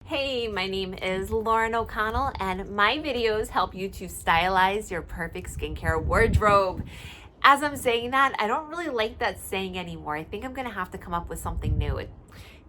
Hey, my name is Lauren O'Connell, and my videos help you to stylize your perfect skincare wardrobe. As I'm saying that, I don't really like that saying anymore. I think I'm gonna have to come up with something new. It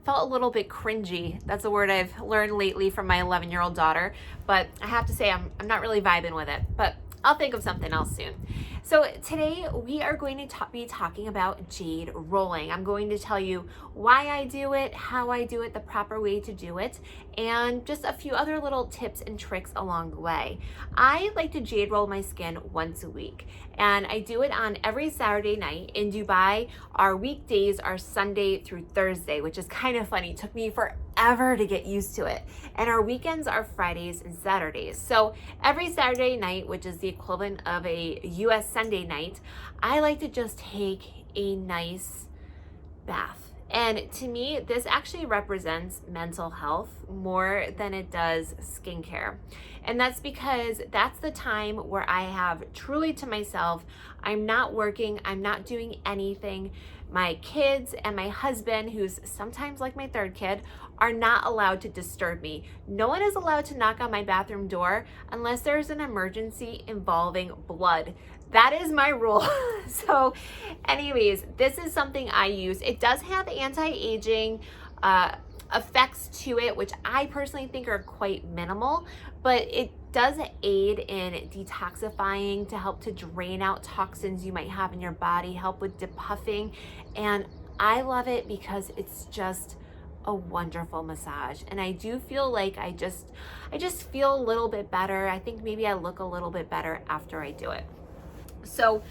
felt a little bit cringy. That's a word I've learned lately from my 11-year-old daughter, but I have to say I'm not really vibing with it, but I'll think of something else soon. So today we are going to be talking about jade rolling. I'm going to tell you why I do it, how I do it, the proper way to do it, and just a few other little tips and tricks along the way. I like to jade roll my skin once a week, and I do it on every Saturday night. In Dubai, our weekdays are Sunday through Thursday, which is kind of funny. It took me forever to get used to it. And our weekends are Fridays and Saturdays. So every Saturday night, which is the equivalent of a US Sunday night, I like to just take a nice bath. And to me, this actually represents mental health more than it does skincare. And that's because that's the time where I have truly to myself. I'm not working, I'm not doing anything. My kids and my husband, who's sometimes like my third kid, are not allowed to disturb me. No one is allowed to knock on my bathroom door unless there's an emergency involving blood. That is my rule. So anyways, this is something I use. It does have anti-aging effects to it, which I personally think are quite minimal, but it does aid in detoxifying to help to drain out toxins you might have in your body, help with depuffing. And I love it because it's just a wonderful massage. And I do feel like I just feel a little bit better. I think maybe I look a little bit better after I do it. So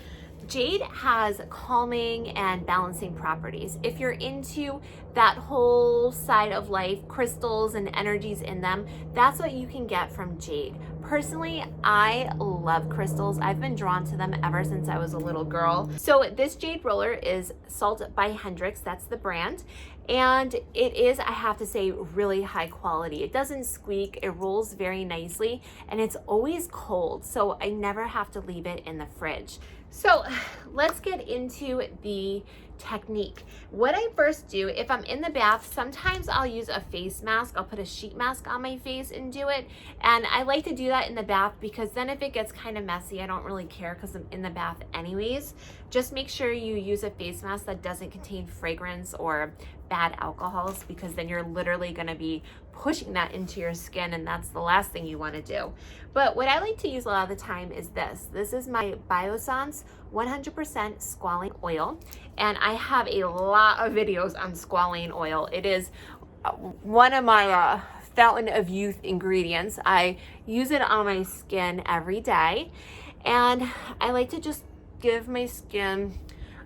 jade has calming and balancing properties. If you're into that whole side of life, crystals and energies in them, that's what you can get from jade. Personally, I love crystals. I've been drawn to them ever since I was a little girl. So this jade roller is Salt by Hendrix, that's the brand. And it is, I have to say, really high quality. It doesn't squeak, it rolls very nicely, and it's always cold, so I never have to leave it in the fridge. So let's get into the technique. What I first do, if I'm in the bath, sometimes I'll use a face mask. I'll put a sheet mask on my face and do it. And I like to do that in the bath because then if it gets kind of messy, I don't really care because I'm in the bath anyways. Just make sure you use a face mask that doesn't contain fragrance or bad alcohols, because then you're literally going to be pushing that into your skin, and that's the last thing you want to do. But what I like to use a lot of the time is this. This is my Biossance 100% squalane oil, and I have a lot of videos on squalane oil. It is one of my fountain of youth ingredients. I use it on my skin every day, and I like to just give my skin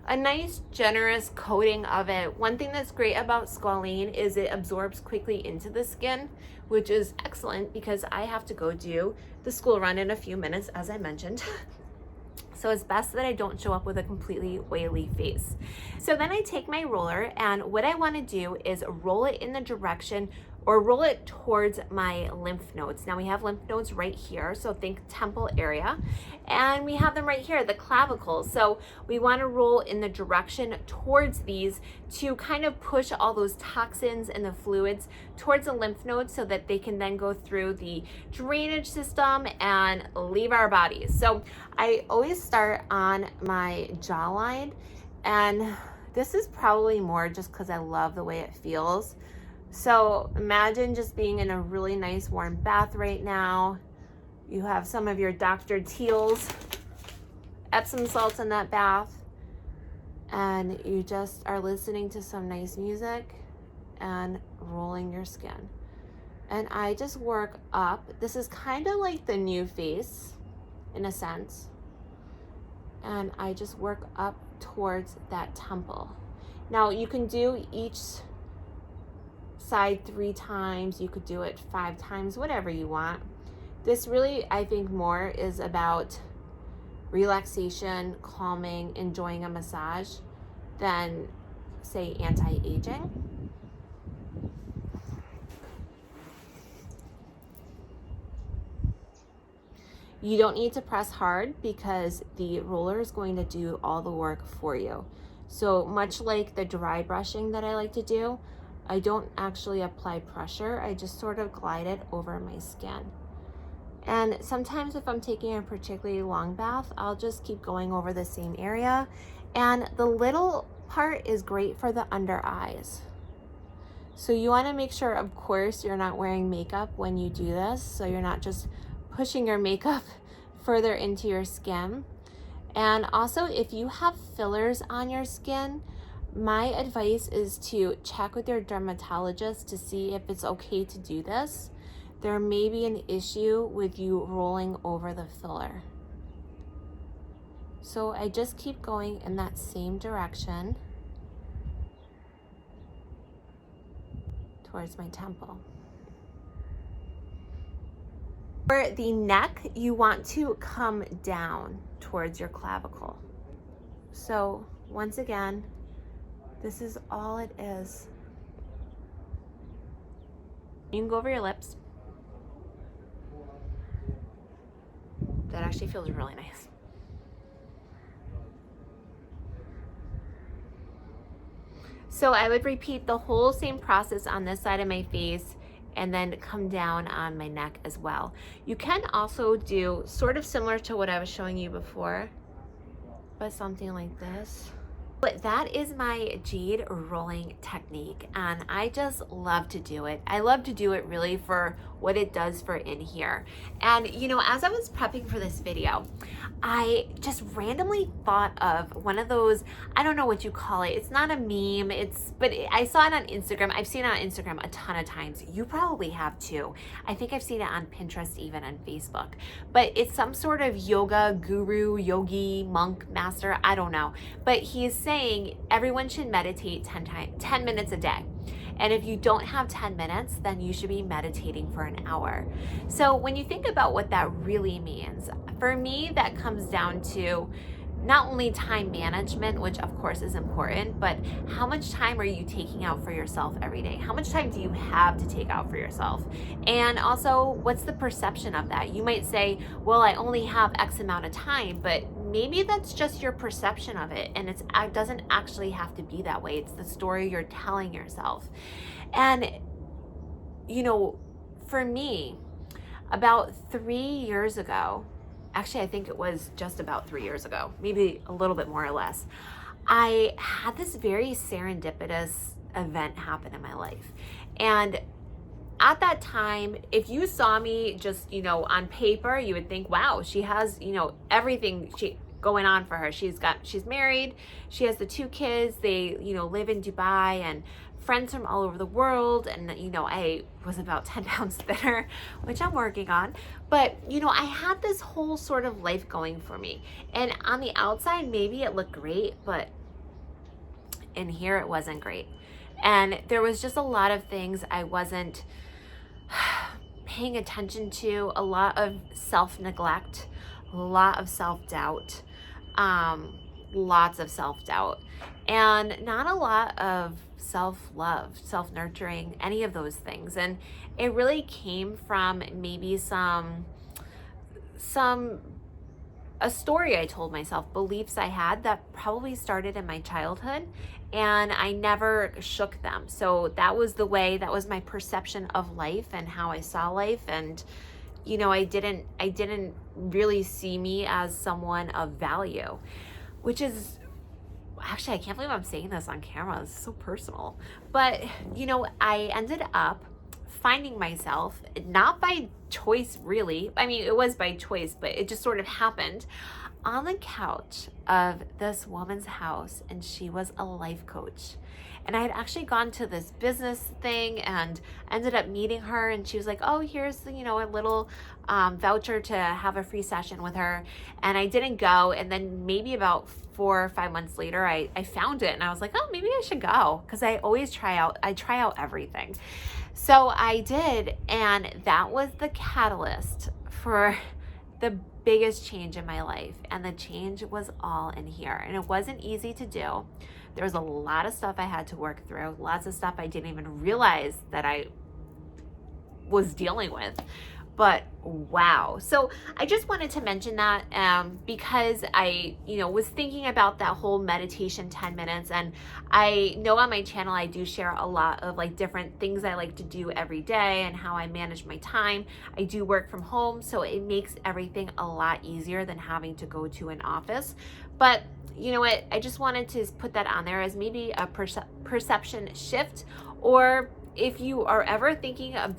a nice generous coating of it. One thing that's great about squalane is it absorbs quickly into the skin, which is excellent because I have to go do the school run in a few minutes, as I mentioned. So it's best that I don't show up with a completely oily face. So then I take my roller, and what I want to do is roll it in the direction or roll it towards my lymph nodes. Now we have lymph nodes right here, so think temple area, and we have them right here, the clavicles. So we want to roll in the direction towards these to kind of push all those toxins and the fluids towards the lymph nodes so that they can then go through the drainage system and leave our bodies. So I always start on my jawline, and this is probably more just because I love the way it feels. So imagine just being in a really nice warm bath right now. You have some of your Dr. Teal's Epsom salts in that bath, and you just are listening to some nice music and rolling your skin. And I just work up. This is kind of like the new face in a sense. And I just work up towards that temple. Now you can do each side 3 times, you could do it 5 times, whatever you want. This really, I think, more is about relaxation, calming, enjoying a massage than, say, anti-aging. You don't need to press hard because the roller is going to do all the work for you. So much like the dry brushing that I like to do, I don't actually apply pressure. I just sort of glide it over my skin. And sometimes if I'm taking a particularly long bath, I'll just keep going over the same area. And the little part is great for the under eyes. So you want to make sure, of course, you're not wearing makeup when you do this, so you're not just pushing your makeup further into your skin. And also, if you have fillers on your skin, my advice is to check with your dermatologist to see if it's okay to do this. There may be an issue with you rolling over the filler. So I just keep going in that same direction towards my temple. For the neck, you want to come down towards your clavicle. So once again, this is all it is. You can go over your lips. That actually feels really nice. So I would repeat the whole same process on this side of my face and then come down on my neck as well. You can also do sort of similar to what I was showing you before, but something like this. But that is my jade rolling technique, and I just love to do it. I love to do it really for what it does for in here. And you know, as I was prepping for this video, I just randomly thought of one of those, I don't know what you call it. It's not a meme, but I saw it on Instagram. I've seen it on Instagram a ton of times. You probably have too. I think I've seen it on Pinterest, even on Facebook. But it's some sort of yoga guru, yogi, monk, master, I don't know. But he is saying everyone should meditate 10 minutes a day. And if you don't have 10 minutes, then you should be meditating for an hour. So when you think about what that really means, for me, that comes down to not only time management, which of course is important, but how much time are you taking out for yourself every day? How much time do you have to take out for yourself? And also, what's the perception of that? You might say, well, I only have X amount of time, but maybe that's just your perception of it, and it doesn't actually have to be that way. It's the story you're telling yourself. And, you know, for me, about 3 years ago, actually, I think it was just about 3 years ago, maybe a little bit more or less, I had this very serendipitous event happen in my life. And at that time, if you saw me just, you know, on paper, you would think, wow, she has, you know, everything going on for her. She's married, she has the 2 kids, they, you know, live in Dubai, and friends from all over the world. And, you know, I was about 10 pounds thinner, which I'm working on. But, you know, I had this whole sort of life going for me. And on the outside, maybe it looked great, but in here it wasn't great. And there was just a lot of things I wasn't paying attention to, a lot of self-neglect, a lot of self-doubt, lots of self-doubt, and not a lot of self-love, self-nurturing, any of those things. And it really came from maybe a story I told myself, beliefs I had that probably started in my childhood, and I never shook them. So that was the way, that was my perception of life and how I saw life. And, you know, I didn't really see me as someone of value, which is, actually, I can't believe I'm saying this on camera. It's so personal. But, you know, I ended up finding myself, not by choice really, I mean, it was by choice, but it just sort of happened, on the couch of this woman's house, and she was a life coach. And I had actually gone to this business thing and ended up meeting her, and she was like, oh, here's, you know, a little voucher to have a free session with her. And I didn't go. And then maybe about 4 or 5 months later, I found it, and I was like, oh, maybe I should go, because I always try out everything. So I did, and that was the catalyst for the biggest change in my life. And the change was all in here, and it wasn't easy to do. There was a lot of stuff I had to work through, lots of stuff I didn't even realize that I was dealing with. but wow. So I just wanted to mention that because I, was thinking about that whole meditation 10 minutes. And I know on my channel, I do share a lot of like different things I like to do every day and how I manage my time. I do work from home, so it makes everything a lot easier than having to go to an office. But you know what? I just wanted to put that on there as maybe a perception shift, or if you are ever thinking of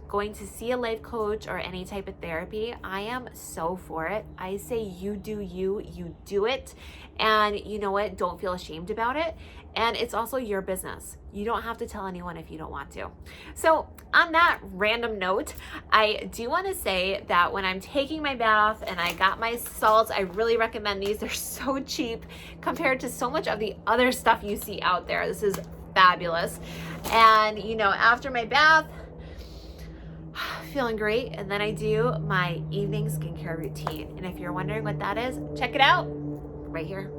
going to see a life coach or any type of therapy, I am so for it. I say you do you do it. And you know what? Don't feel ashamed about it. And it's also your business. You don't have to tell anyone if you don't want to. So on that random note, I do want to say that when I'm taking my bath and I got my salts, I really recommend these. They're so cheap compared to so much of the other stuff you see out there. This is fabulous. And after my bath, feeling great, and then I do my evening skincare routine. And if you're wondering what that is, check it out right here.